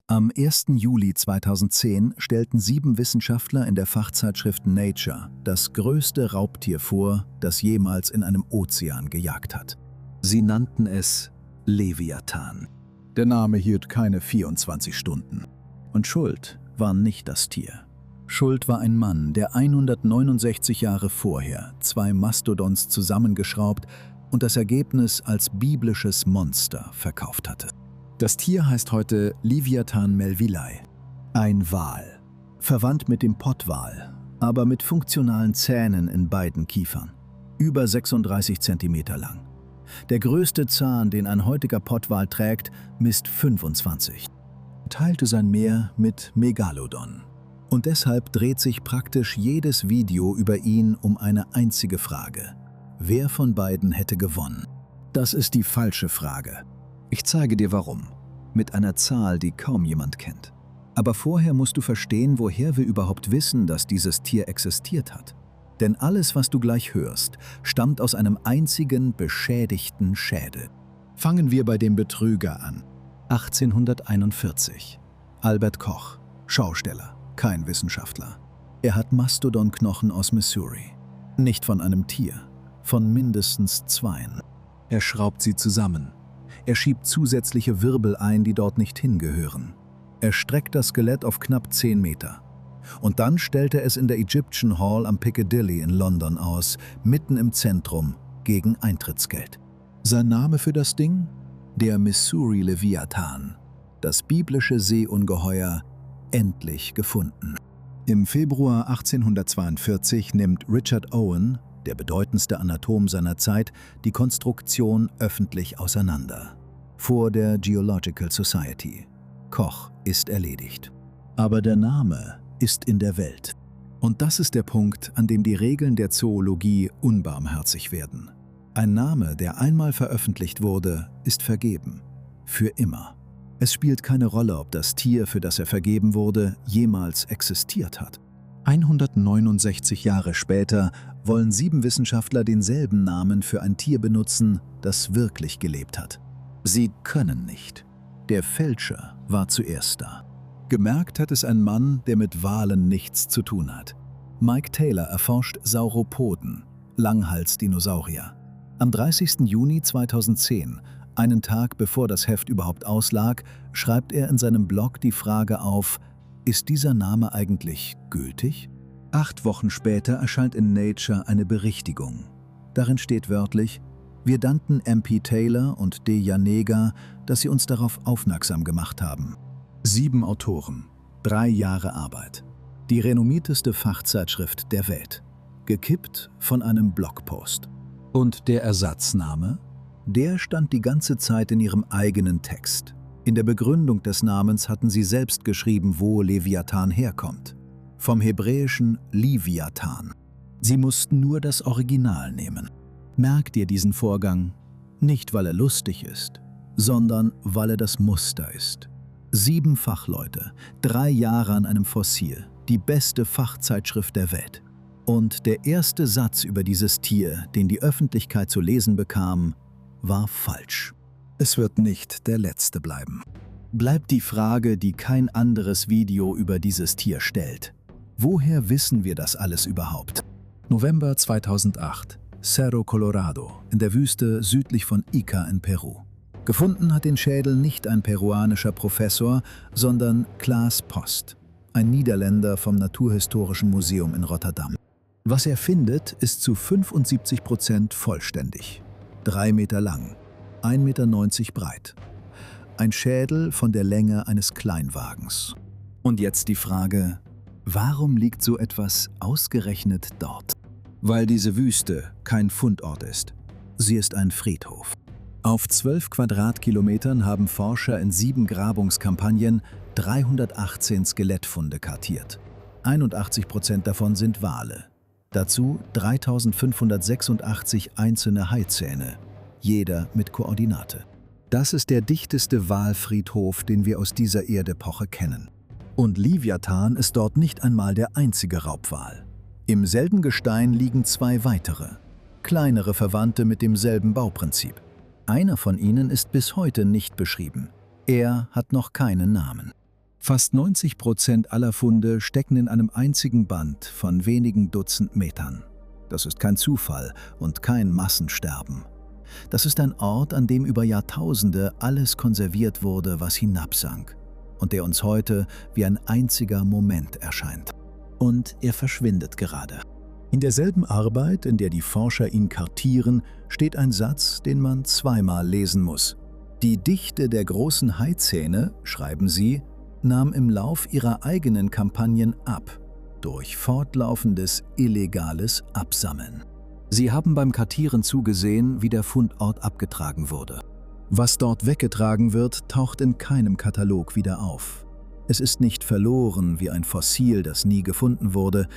Am 1. Juli 2010 stellten 7 Wissenschaftler in der Fachzeitschrift Nature das größte Raubtier vor, das jemals in einem Ozean gejagt hat. Sie nannten es Leviathan. Der Name hielt keine 24 Stunden. Und schuld war nicht das Tier. Schuld war ein Mann, der 169 Jahre vorher 2 Mastodons zusammengeschraubt und das Ergebnis als biblisches Monster verkauft hatte. Das Tier heißt heute Leviathan melvillei, ein Wal, verwandt mit dem Pottwal, aber mit funktionalen Zähnen in beiden Kiefern, über 36 Zentimeter lang. Der größte Zahn, den ein heutiger Pottwal trägt, misst 25. Teilte sein Meer mit Megalodon. Und deshalb dreht sich praktisch jedes Video über ihn um eine einzige Frage: Wer von beiden hätte gewonnen? Das ist die falsche Frage. Ich zeige dir warum. Mit einer Zahl, die kaum jemand kennt. Aber vorher musst du verstehen, woher wir überhaupt wissen, dass dieses Tier existiert hat. Denn alles, was du gleich hörst, stammt aus einem einzigen beschädigten Schädel. Fangen wir bei dem Betrüger an. 1841. Albert Koch, Schausteller, kein Wissenschaftler. Er hat Mastodon-Knochen aus Missouri. Nicht von einem Tier, von mindestens 2. Er schraubt sie zusammen. Er schiebt zusätzliche Wirbel ein, die dort nicht hingehören. Er streckt das Skelett auf knapp 10 Meter. Und dann stellt er es in der Egyptian Hall am Piccadilly in London aus, mitten im Zentrum, gegen Eintrittsgeld. Sein Name für das Ding? Der Missouri Leviathan, das biblische Seeungeheuer, endlich gefunden. Im Februar 1842 nimmt Richard Owen, der bedeutendste Anatom seiner Zeit, die Konstruktion öffentlich auseinander. Vor der Geological Society. Koch ist erledigt. Aber der Name ist in der Welt. Und das ist der Punkt, an dem die Regeln der Zoologie unbarmherzig werden. Ein Name, der einmal veröffentlicht wurde, ist vergeben. Für immer. Es spielt keine Rolle, ob das Tier, für das er vergeben wurde, jemals existiert hat. 169 Jahre später wollen 7 Wissenschaftler denselben Namen für ein Tier benutzen, das wirklich gelebt hat. Sie können nicht. Der Fälscher war zuerst da. Gemerkt hat es ein Mann, der mit Walen nichts zu tun hat. Mike Taylor erforscht Sauropoden, Langhalsdinosaurier. Am 30. Juni 2010, einen Tag bevor das Heft überhaupt auslag, schreibt er in seinem Blog die Frage auf: Ist dieser Name eigentlich gültig? 8 Wochen später erscheint in Nature eine Berichtigung. Darin steht wörtlich: Wir danken MP Taylor und D. Janega, dass sie uns darauf aufmerksam gemacht haben. 7 Autoren, 3 Jahre Arbeit. Die renommierteste Fachzeitschrift der Welt. Gekippt von einem Blogpost. Und der Ersatzname? Der stand die ganze Zeit in ihrem eigenen Text. In der Begründung des Namens hatten sie selbst geschrieben, wo Leviathan herkommt. Vom hebräischen Liviathan. Sie mussten nur das Original nehmen. Merk dir diesen Vorgang, nicht weil er lustig ist, sondern weil er das Muster ist. 7 Fachleute, 3 Jahre an einem Fossil, die beste Fachzeitschrift der Welt. Und der erste Satz über dieses Tier, den die Öffentlichkeit zu lesen bekam, war falsch. Es wird nicht der letzte bleiben. Bleibt die Frage, die kein anderes Video über dieses Tier stellt. Woher wissen wir das alles überhaupt? November 2008. Cerro Colorado, in der Wüste südlich von Ica in Peru. Gefunden hat den Schädel nicht ein peruanischer Professor, sondern Klaas Post, ein Niederländer vom Naturhistorischen Museum in Rotterdam. Was er findet, ist zu 75% vollständig. 3 Meter lang, 1,90 Meter breit. Ein Schädel von der Länge eines Kleinwagens. Und jetzt die Frage: Warum liegt so etwas ausgerechnet dort? Weil diese Wüste kein Fundort ist. Sie ist ein Friedhof. Auf 12 Quadratkilometern haben Forscher in 7 Grabungskampagnen 318 Skelettfunde kartiert. 81% davon sind Wale. Dazu 3586 einzelne Haizähne, jeder mit Koordinate. Das ist der dichteste Walfriedhof, den wir aus dieser Erdepoche kennen. Und Leviathan ist dort nicht einmal der einzige Raubwal. Im selben Gestein liegen 2 weitere, kleinere Verwandte mit demselben Bauprinzip. Einer von ihnen ist bis heute nicht beschrieben. Er hat noch keinen Namen. Fast 90% aller Funde stecken in einem einzigen Band von wenigen Dutzend Metern. Das ist kein Zufall und kein Massensterben. Das ist ein Ort, an dem über Jahrtausende alles konserviert wurde, was hinabsank und der uns heute wie ein einziger Moment erscheint. Und er verschwindet gerade. In derselben Arbeit, in der die Forscher ihn kartieren, steht ein Satz, den man zweimal lesen muss. Die Dichte der großen Haizähne, schreiben sie, nahm im Lauf ihrer eigenen Kampagnen ab, durch fortlaufendes illegales Absammeln. Sie haben beim Kartieren zugesehen, wie der Fundort abgetragen wurde. Was dort weggetragen wird, taucht in keinem Katalog wieder auf. Es ist nicht verloren wie ein Fossil, das nie gefunden wurde.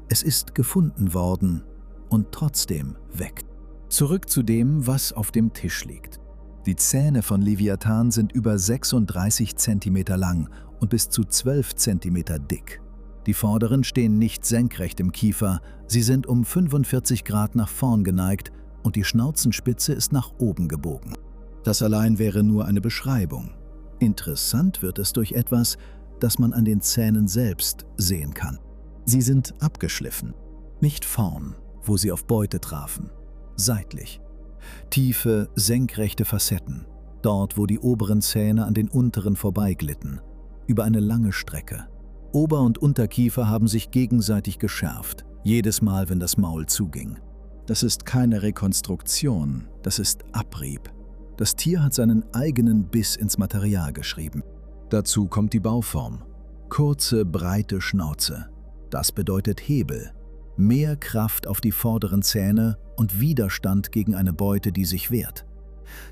Es ist gefunden worden und trotzdem weg. Zurück zu dem, was auf dem Tisch liegt. Die Zähne von Leviathan sind über 36 cm lang und bis zu 12 cm dick. Die vorderen stehen nicht senkrecht im Kiefer, sie sind um 45 Grad nach vorn geneigt und die Schnauzenspitze ist nach oben gebogen. Das allein wäre nur eine Beschreibung. Interessant wird es durch etwas, das man an den Zähnen selbst sehen kann. Sie sind abgeschliffen, nicht vorn, wo sie auf Beute trafen, seitlich. Tiefe, senkrechte Facetten, dort wo die oberen Zähne an den unteren vorbeiglitten, über eine lange Strecke. Ober- und Unterkiefer haben sich gegenseitig geschärft, jedes Mal, wenn das Maul zuging. Das ist keine Rekonstruktion, das ist Abrieb. Das Tier hat seinen eigenen Biss ins Material geschrieben. Dazu kommt die Bauform. Kurze, breite Schnauze. Das bedeutet Hebel. Mehr Kraft auf die vorderen Zähne und Widerstand gegen eine Beute, die sich wehrt.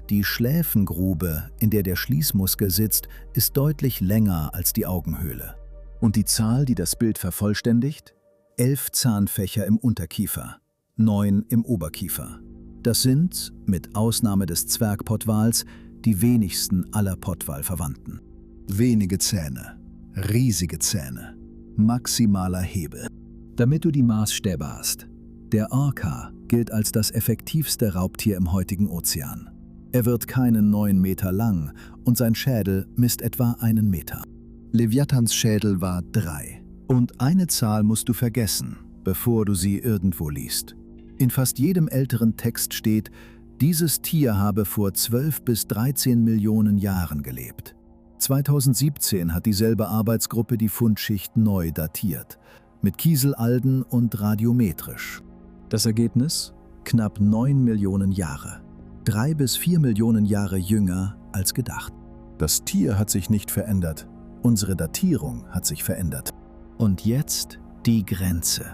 Die Schläfengrube, in der der Schließmuskel sitzt, ist deutlich länger als die Augenhöhle. Und die Zahl, die das Bild vervollständigt? 11 Zahnfächer im Unterkiefer, 9 im Oberkiefer. Das sind, mit Ausnahme des Zwergpottwals, die wenigsten aller Pottwalverwandten. Wenige Zähne, riesige Zähne, maximaler Hebel. Damit du die Maßstäbe hast. Der Orca gilt als das effektivste Raubtier im heutigen Ozean. Er wird keine 9 Meter lang und sein Schädel misst etwa 1 Meter. Leviathans Schädel war 3. Und eine Zahl musst du vergessen, bevor du sie irgendwo liest. In fast jedem älteren Text steht, dieses Tier habe vor 12 bis 13 Millionen Jahren gelebt. 2017 hat dieselbe Arbeitsgruppe die Fundschicht neu datiert, mit Kieselalgen und radiometrisch. Das Ergebnis? Knapp 9 Millionen Jahre. 3 bis 4 Millionen Jahre jünger als gedacht. Das Tier hat sich nicht verändert. Unsere Datierung hat sich verändert. Und jetzt die Grenze.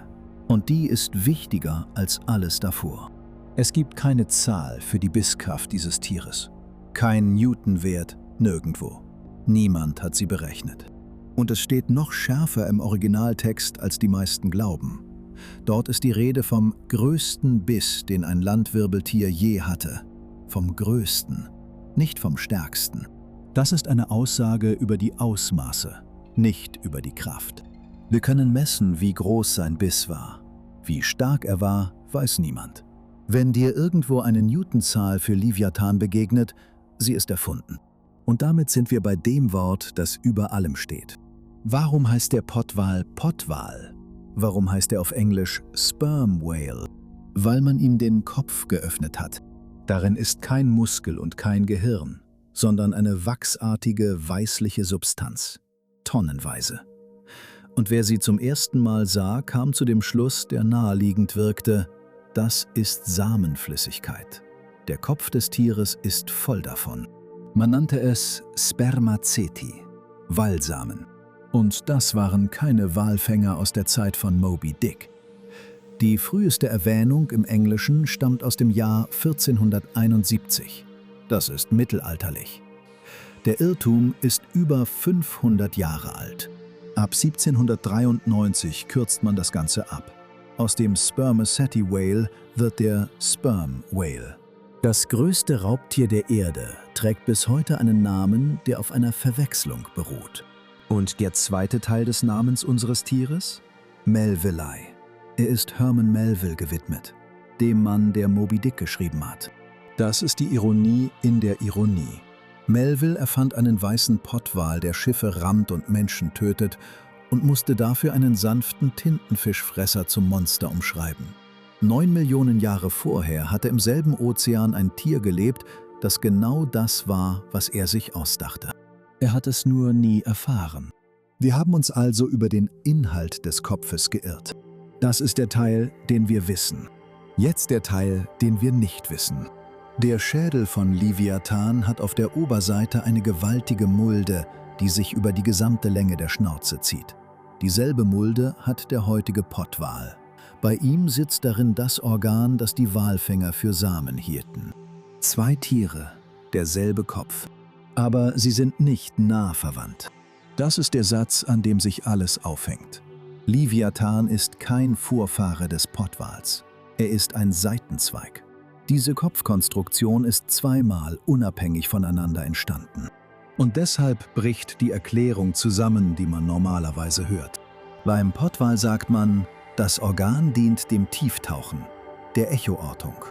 Und die ist wichtiger als alles davor. Es gibt keine Zahl für die Bisskraft dieses Tieres. Kein Newtonwert nirgendwo. Niemand hat sie berechnet. Und es steht noch schärfer im Originaltext, als die meisten glauben. Dort ist die Rede vom größten Biss, den ein Landwirbeltier je hatte. Vom größten, nicht vom stärksten. Das ist eine Aussage über die Ausmaße, nicht über die Kraft. Wir können messen, wie groß sein Biss war. Wie stark er war, weiß niemand. Wenn dir irgendwo eine Newtonzahl für Leviathan begegnet, sie ist erfunden. Und damit sind wir bei dem Wort, das über allem steht. Warum heißt der Pottwal Pottwal? Warum heißt er auf Englisch Sperm Whale? Weil man ihm den Kopf geöffnet hat. Darin ist kein Muskel und kein Gehirn, sondern eine wachsartige, weißliche Substanz. Tonnenweise. Und wer sie zum ersten Mal sah, kam zu dem Schluss, der naheliegend wirkte: Das ist Samenflüssigkeit. Der Kopf des Tieres ist voll davon. Man nannte es Spermaceti, Walsamen. Und das waren keine Walfänger aus der Zeit von Moby Dick. Die früheste Erwähnung im Englischen stammt aus dem Jahr 1471. Das ist mittelalterlich. Der Irrtum ist über 500 Jahre alt. Ab 1793 kürzt man das Ganze ab. Aus dem Spermaceti Whale wird der Sperm Whale. Das größte Raubtier der Erde trägt bis heute einen Namen, der auf einer Verwechslung beruht. Und der zweite Teil des Namens unseres Tieres? Melvillei. Er ist Herman Melville gewidmet, dem Mann, der Moby Dick geschrieben hat. Das ist die Ironie in der Ironie. Melville erfand einen weißen Pottwal, der Schiffe rammt und Menschen tötet, und musste dafür einen sanften Tintenfischfresser zum Monster umschreiben. 9 Millionen Jahre vorher hatte im selben Ozean ein Tier gelebt, das genau das war, was er sich ausdachte. Er hat es nur nie erfahren. Wir haben uns also über den Inhalt des Kopfes geirrt. Das ist der Teil, den wir wissen. Jetzt der Teil, den wir nicht wissen. Der Schädel von Leviathan hat auf der Oberseite eine gewaltige Mulde, die sich über die gesamte Länge der Schnauze zieht. Dieselbe Mulde hat der heutige Pottwal. Bei ihm sitzt darin das Organ, das die Walfänger für Samen hielten. 2 Tiere, derselbe Kopf. Aber sie sind nicht nah verwandt. Das ist der Satz, an dem sich alles aufhängt. Leviathan ist kein Vorfahre des Pottwals. Er ist ein Seitenzweig. Diese Kopfkonstruktion ist zweimal unabhängig voneinander entstanden. Und deshalb bricht die Erklärung zusammen, die man normalerweise hört. Beim Pottwal sagt man, das Organ dient dem Tieftauchen, der Echoortung,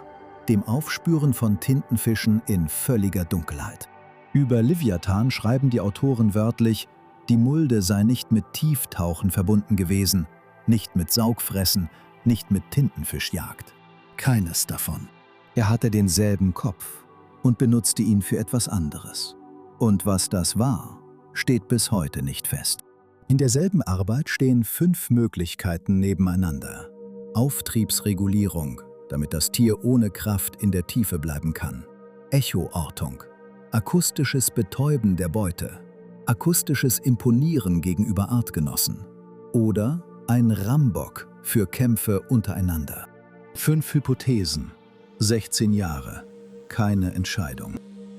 dem Aufspüren von Tintenfischen in völliger Dunkelheit. Über Leviathan schreiben die Autoren wörtlich, die Mulde sei nicht mit Tieftauchen verbunden gewesen, nicht mit Saugfressen, nicht mit Tintenfischjagd. Keines davon. Er hatte denselben Kopf und benutzte ihn für etwas anderes. Und was das war, steht bis heute nicht fest. In derselben Arbeit stehen 5 Möglichkeiten nebeneinander. Auftriebsregulierung, damit das Tier ohne Kraft in der Tiefe bleiben kann. Echoortung, akustisches Betäuben der Beute, akustisches Imponieren gegenüber Artgenossen oder ein Rambock für Kämpfe untereinander. 5 Hypothesen, 16 Jahre, keine Entscheidung.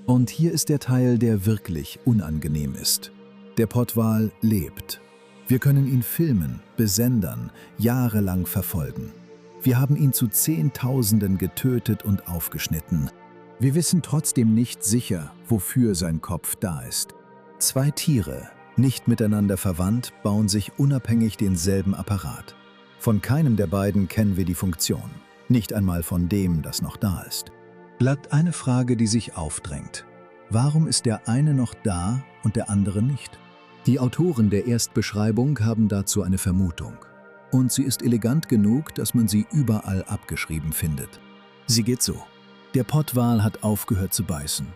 Und hier ist der Teil, der wirklich unangenehm ist. Der Pottwal lebt. Wir können ihn filmen, besendern, jahrelang verfolgen. Wir haben ihn zu Zehntausenden getötet und aufgeschnitten. Wir wissen trotzdem nicht sicher, wofür sein Kopf da ist. 2 Tiere, nicht miteinander verwandt, bauen sich unabhängig denselben Apparat. Von keinem der beiden kennen wir die Funktion, nicht einmal von dem, das noch da ist. Bleibt eine Frage, die sich aufdrängt. Warum ist der eine noch da und der andere nicht? Die Autoren der Erstbeschreibung haben dazu eine Vermutung. Und sie ist elegant genug, dass man sie überall abgeschrieben findet. Sie geht so. Der Pottwal hat aufgehört zu beißen.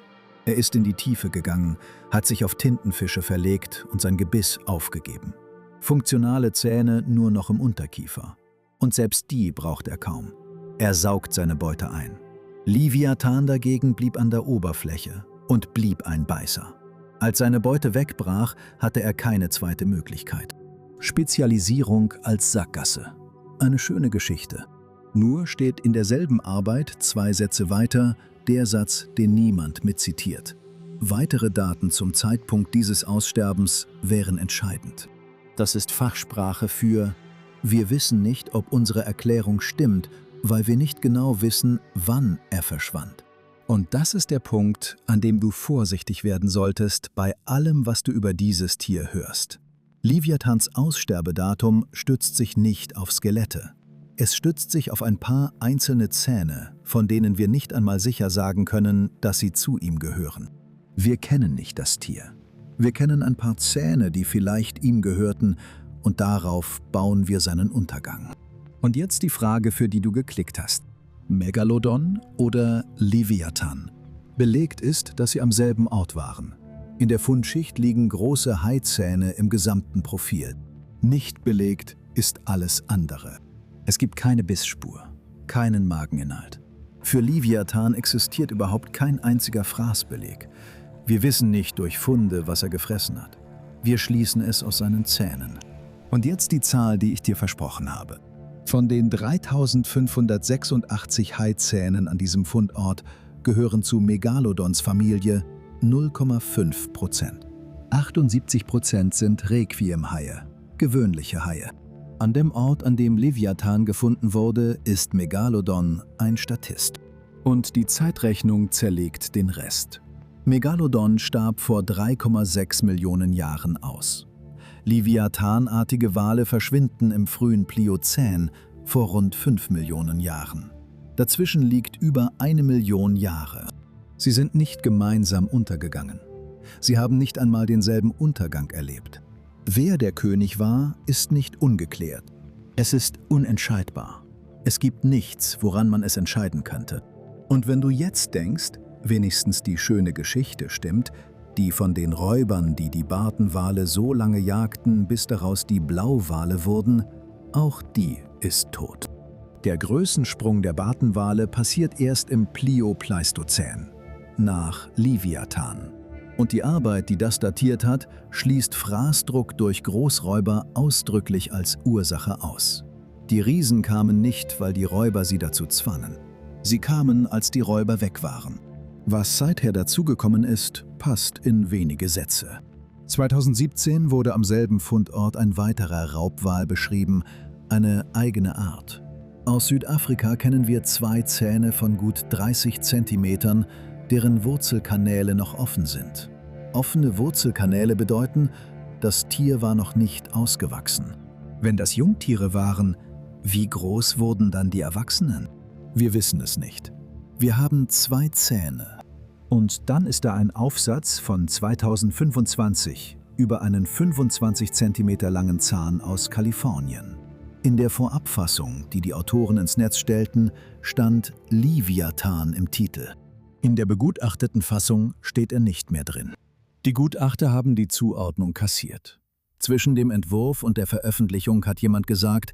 Er ist in die Tiefe gegangen, hat sich auf Tintenfische verlegt und sein Gebiss aufgegeben. Funktionale Zähne nur noch im Unterkiefer. Und selbst die braucht er kaum. Er saugt seine Beute ein. Leviathan dagegen blieb an der Oberfläche und blieb ein Beißer. Als seine Beute wegbrach, hatte er keine zweite Möglichkeit. Spezialisierung als Sackgasse. Eine schöne Geschichte. Nur steht in derselben Arbeit 2 Sätze weiter der Satz, den niemand mitzitiert. Weitere Daten zum Zeitpunkt dieses Aussterbens wären entscheidend. Das ist Fachsprache für wir wissen nicht, ob unsere Erklärung stimmt, weil wir nicht genau wissen, wann er verschwand. Und das ist der Punkt, an dem du vorsichtig werden solltest bei allem, was du über dieses Tier hörst. Leviathans Aussterbedatum stützt sich nicht auf Skelette. Es stützt sich auf ein paar einzelne Zähne, von denen wir nicht einmal sicher sagen können, dass sie zu ihm gehören. Wir kennen nicht das Tier. Wir kennen ein paar Zähne, die vielleicht ihm gehörten, und darauf bauen wir seinen Untergang. Und jetzt die Frage, für die du geklickt hast. Megalodon oder Leviathan? Belegt ist, dass sie am selben Ort waren. In der Fundschicht liegen große Haizähne im gesamten Profil. Nicht belegt ist alles andere. Es gibt keine Bissspur, keinen Mageninhalt. Für Leviathan existiert überhaupt kein einziger Fraßbeleg. Wir wissen nicht durch Funde, was er gefressen hat. Wir schließen es aus seinen Zähnen. Und jetzt die Zahl, die ich dir versprochen habe. Von den 3586 Haizähnen an diesem Fundort gehören zu Megalodons Familie 0,5%. 78% sind Requiemhaie, gewöhnliche Haie. An dem Ort, an dem Leviathan gefunden wurde, ist Megalodon ein Statist. Und die Zeitrechnung zerlegt den Rest. Megalodon starb vor 3,6 Millionen Jahren aus. Leviathanartige Wale verschwinden im frühen Pliozän vor rund 5 Millionen Jahren. Dazwischen liegt über 1 Million Jahre. Sie sind nicht gemeinsam untergegangen. Sie haben nicht einmal denselben Untergang erlebt. Wer der König war, ist nicht ungeklärt. Es ist unentscheidbar. Es gibt nichts, woran man es entscheiden könnte. Und wenn du jetzt denkst, wenigstens die schöne Geschichte stimmt, die von den Räubern, die die Bartenwale so lange jagten, bis daraus die Blauwale wurden, auch die ist tot. Der Größensprung der Bartenwale passiert erst im Pliopleistozän, nach Leviathan. Und die Arbeit, die das datiert hat, schließt Fraßdruck durch Großräuber ausdrücklich als Ursache aus. Die Riesen kamen nicht, weil die Räuber sie dazu zwangen. Sie kamen, als die Räuber weg waren. Was seither dazugekommen ist, passt in wenige Sätze. 2017 wurde am selben Fundort ein weiterer Raubwal beschrieben, eine eigene Art. Aus Südafrika kennen wir 2 Zähne von gut 30 Zentimetern, deren Wurzelkanäle noch offen sind. Offene Wurzelkanäle bedeuten, das Tier war noch nicht ausgewachsen. Wenn das Jungtiere waren, wie groß wurden dann die Erwachsenen? Wir wissen es nicht. Wir haben 2 Zähne. Und dann ist da ein Aufsatz von 2025 über einen 25 cm langen Zahn aus Kalifornien. In der Vorabfassung, die die Autoren ins Netz stellten, stand Leviathan im Titel. In der begutachteten Fassung steht er nicht mehr drin. Die Gutachter haben die Zuordnung kassiert. Zwischen dem Entwurf und der Veröffentlichung hat jemand gesagt,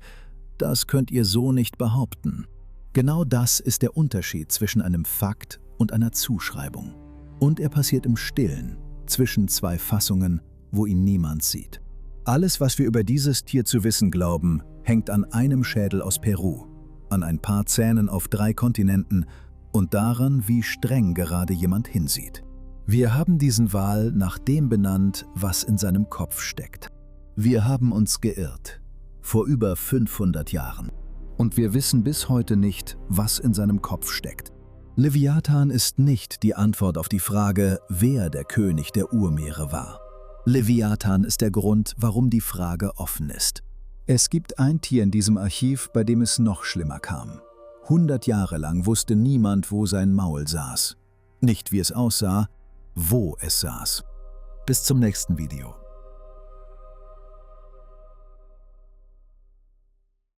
das könnt ihr so nicht behaupten. Genau das ist der Unterschied zwischen einem Fakt und einer Zuschreibung. Und er passiert im Stillen, zwischen 2 Fassungen, wo ihn niemand sieht. Alles, was wir über dieses Tier zu wissen glauben, hängt an einem Schädel aus Peru, an ein paar Zähnen auf 3 Kontinenten und daran, wie streng gerade jemand hinsieht. Wir haben diesen Wal nach dem benannt, was in seinem Kopf steckt. Wir haben uns geirrt, vor über 500 Jahren. Und wir wissen bis heute nicht, was in seinem Kopf steckt. Leviathan ist nicht die Antwort auf die Frage, wer der König der Urmeere war. Leviathan ist der Grund, warum die Frage offen ist. Es gibt ein Tier in diesem Archiv, bei dem es noch schlimmer kam. 100 Jahre lang wusste niemand, wo sein Maul saß. Nicht wie es aussah, wo es saß. Bis zum nächsten Video.